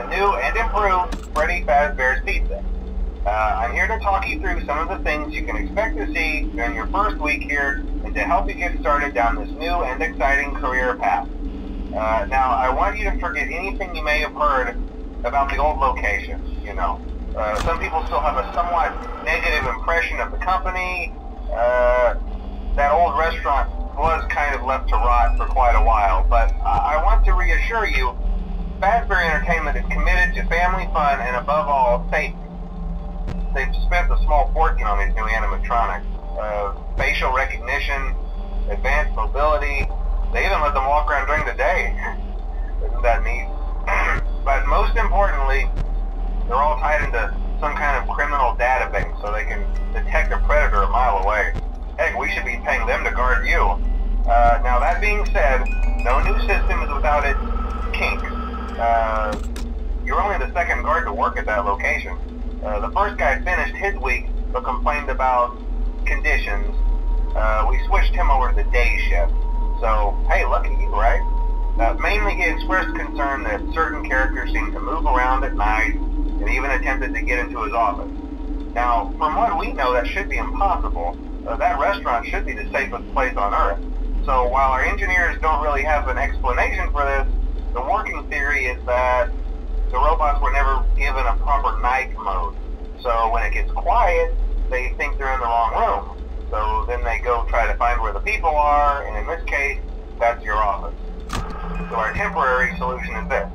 the new and improved Freddy Fazbear's Pizza. I'm here to talk you through some of the things you can expect to see during your first week here and to help you get started down this new and exciting career path. Now, I want you to forget anything you may have heard about the old location, you know. Some people still have a somewhat negative impression of the company. That old restaurant was kind of left to rot for quite a while, but I want to reassure you, Fazbear Entertainment is committed to family fun and above all, safety. They've spent a small fortune on these new animatronics. Facial recognition, advanced mobility, they even let them walk around during the day. Isn't that neat? But most importantly, they're all tied into some kind of criminal database so they can detect a predator a mile away. Heck, we should be paying them to guard you. Now that being said, no new system is without its kinks. You're only the second guard to work at that location. The first guy finished his week but complained about conditions. We switched him over to the day shift. So, hey, lucky you, right? Mainly he expressed concern that certain characters seemed to move around at night and even attempted to get into his office. Now, from what we know, that should be impossible. That restaurant should be the safest place on Earth. So while our engineers don't really have an explanation for this, the working theory is that the robots were never given a proper night mode. So when it gets quiet, they think they're in the wrong room. So then they go try to find where the people are, and in this case, that's your office. So our temporary solution is this.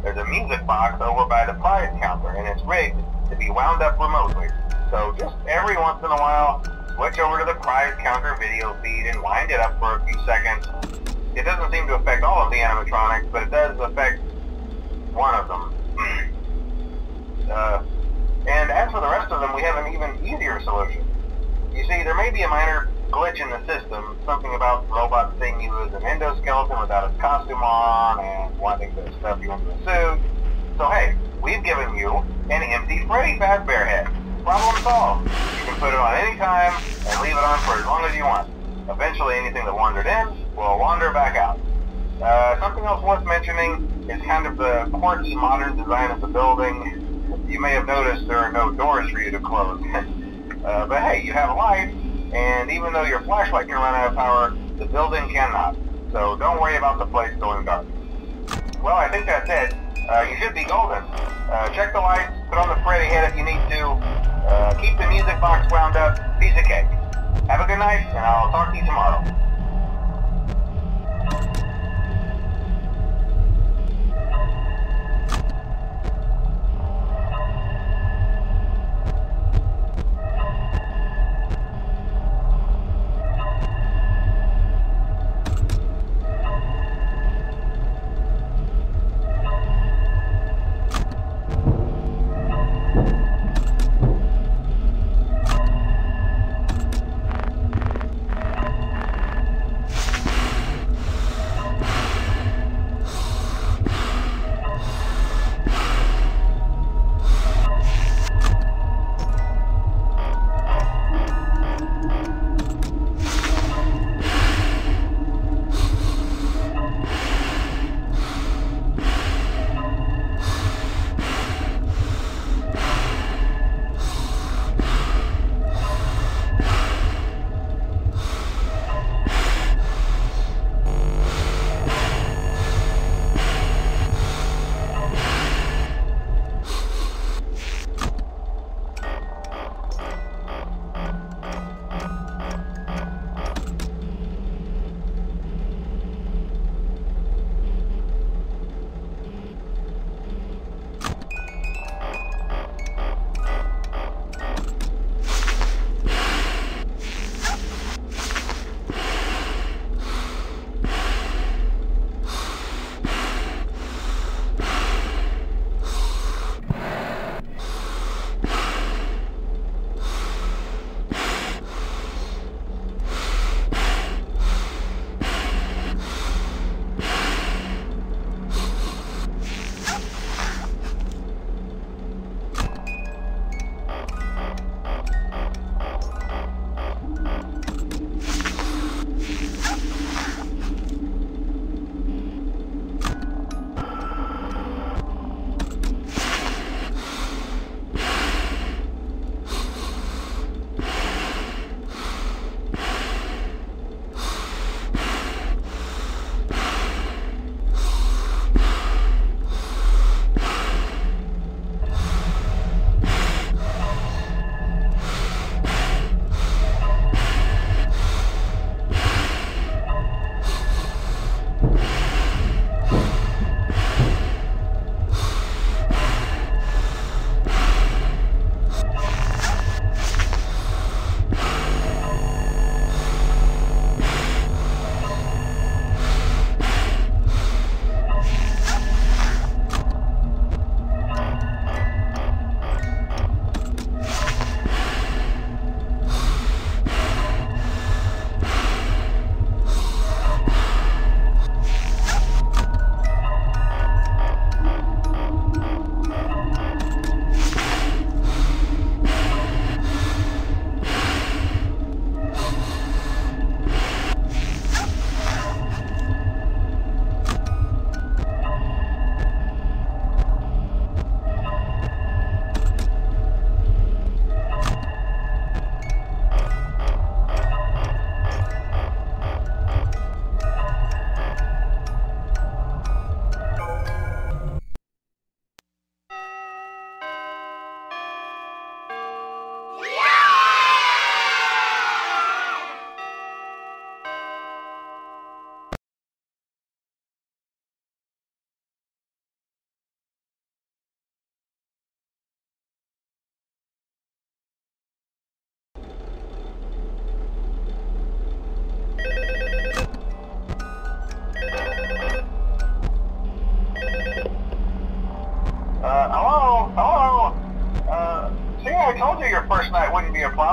There's a music box over by the prize counter, and it's rigged to be wound up remotely. So just every once in a while, switch over to the prize counter video feed and wind it up for a few seconds. It doesn't seem to affect all of the animatronics, but it does affect one of them. And as for the rest of them, we have an even easier solution. You see, there may be a minor glitch in the system, something about robots seeing you as an endoskeleton without its costume on and wanting to stuff you into a suit. So hey, we've given you an empty Freddy Fazbear head. Problem solved. You can put it on any time and leave it on for as long as you want. Eventually anything that wandered in will wander back out. Something else worth mentioning is kind of the quirky modern design of the building. You may have noticed there are no doors for you to close. But hey, you have a light, and even though your flashlight can run out of power, the building cannot. So don't worry about the place going dark. Well, I think that's it. You should be golden. Check the lights, put on the Freddy head if you need to, keep the music box wound up, piece of cake. Have a good night, and I'll talk to you tomorrow.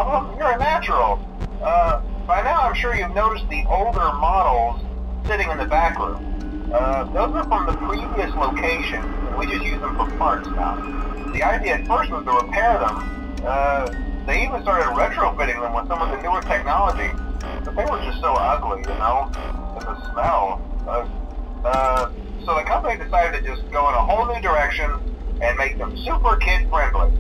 problem. You're a natural. By now I'm sure you've noticed the older models sitting in the back room. Those are from the previous location, and we just use them for parts now. The idea at first was to repair them. They even started retrofitting them with some of the newer technology, but they were just so ugly, you know, and the smell. So the company decided to just go in a whole new direction and make them super kid-friendly.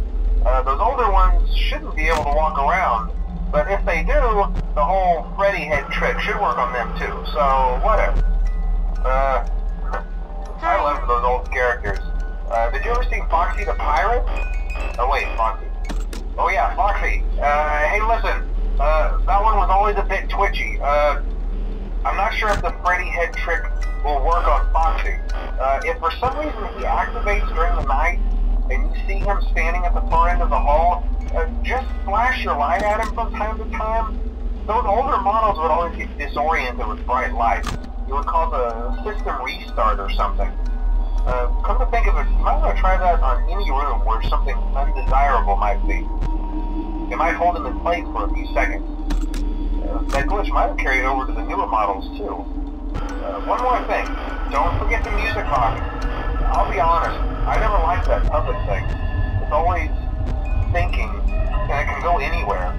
Those older ones shouldn't be able to walk around, but if they do, the whole Freddy head trick should work on them too, so whatever. I love those old characters. Did you ever see Foxy the Pirate? Oh wait, Foxy. Oh yeah, Foxy. Hey listen, that one was always a bit twitchy. I'm not sure if the Freddy head trick will work on Foxy. If for some reason he activates during the night, and you see him standing at the far end of the hall, just flash your light at him from time to time. Those older models would always get disoriented with bright lights. It would cause a system restart or something. Come to think of it, you might want to try that on any room where something undesirable might be. It might hold him in place for a few seconds. That glitch might have carried over to the newer models too. One more thing, don't forget the music box. I'll be honest, I never liked that puppet thing. It's always thinking, and it can go anywhere.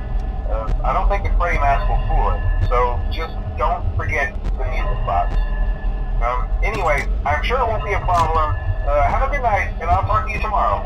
I don't think the Freddy mask will fool it, so just don't forget the music box. Anyway, I'm sure it won't be a problem. Have a good night, and I'll talk to you tomorrow.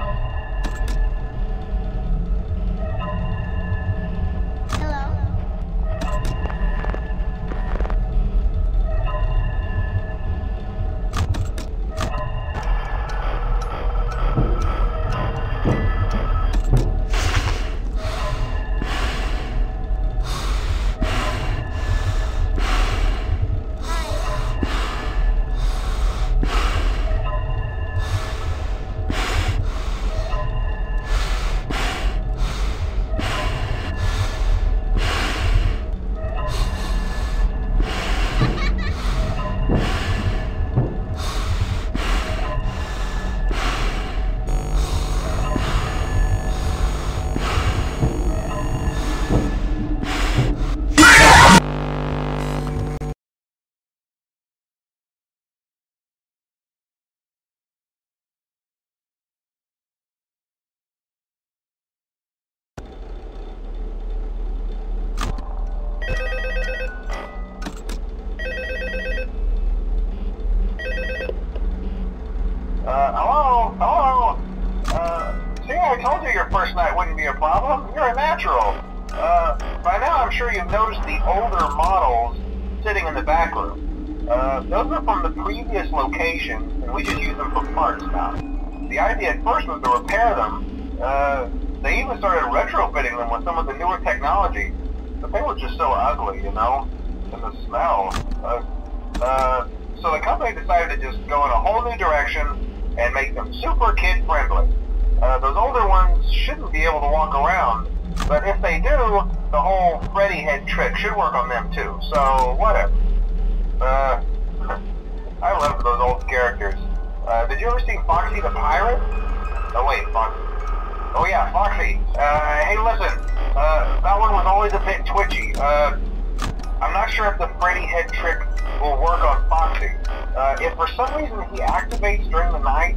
Hello? Hello? See, I told you your first night wouldn't be a problem. You're a natural. By now I'm sure you've noticed the older models sitting in the back room. Those are from the previous location, and we just use them for parts now. The idea at first was to repair them. They even started retrofitting them with some of the newer technology, but they were just so ugly, you know, and the smell. So the company decided to just go in a whole new direction and make them super kid-friendly. Those older ones shouldn't be able to walk around, but if they do, the whole Freddy head trick should work on them too, so whatever. I love those old characters. Did you ever see Foxy the Pirate? Oh wait, Foxy. Oh yeah, Foxy. Hey listen, that one was always a bit twitchy. I'm not sure if the Freddy head trick will work on Foxy. If for some reason he activates during the night,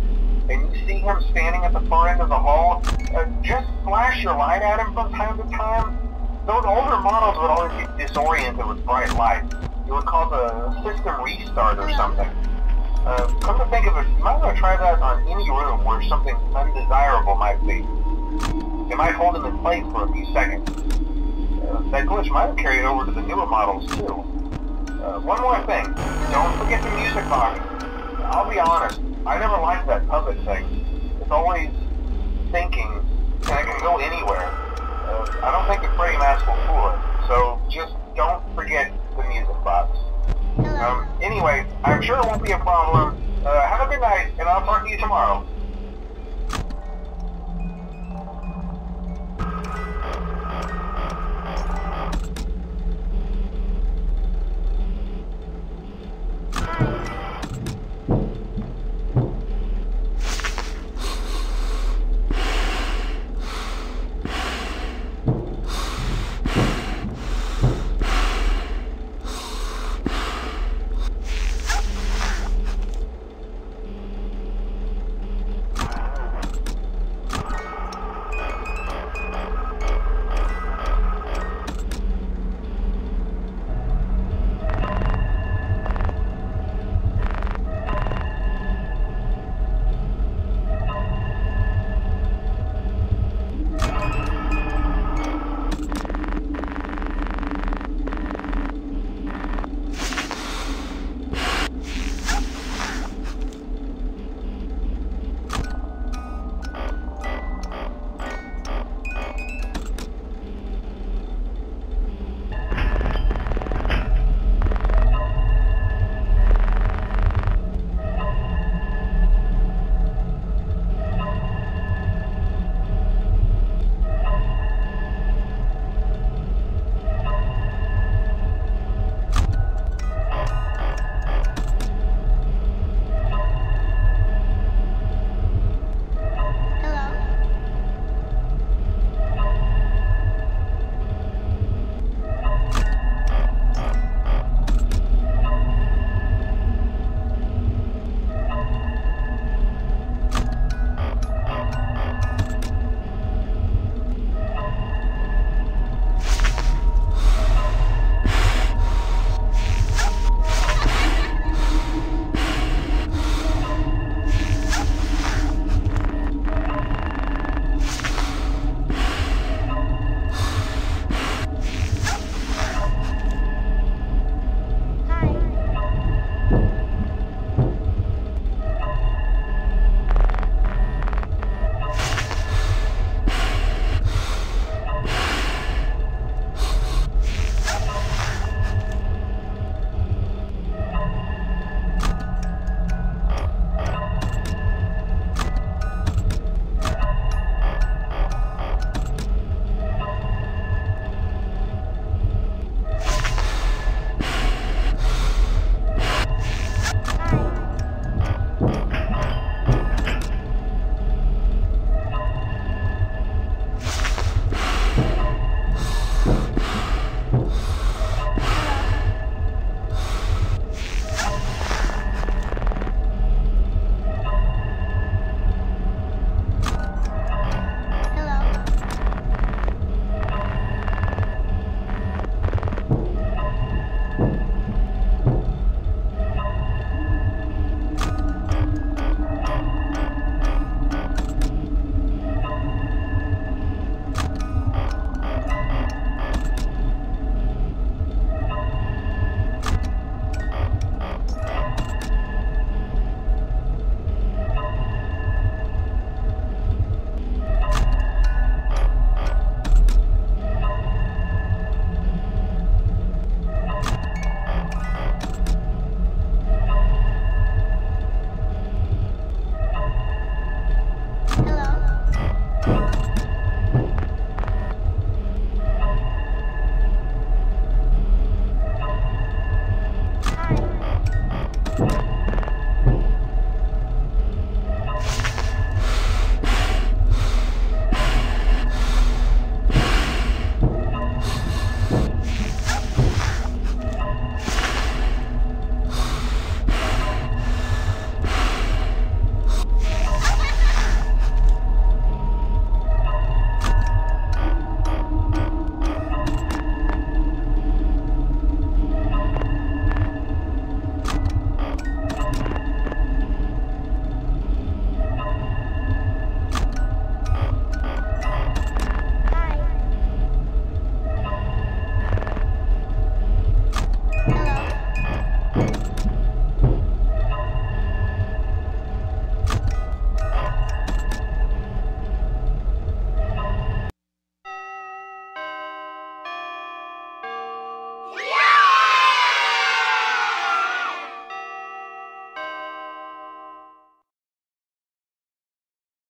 and you see him standing at the far end of the hall, just flash your light at him from time to time. Those older models would always get disoriented with bright lights. It would cause a system restart or something. Come to think of it, you might want to try that on any room where something undesirable might be. It might hold him in place for a few seconds. That glitch might have carried over to the newer models too. One more thing, don't forget the music box. I'll be honest, I never liked that puppet thing. It's always thinking, and it can go anywhere. I don't think the Freddy mask will fool it, so just don't forget the music box. Anyway, I'm sure it won't be a problem. Have a good night, and I'll talk to you tomorrow.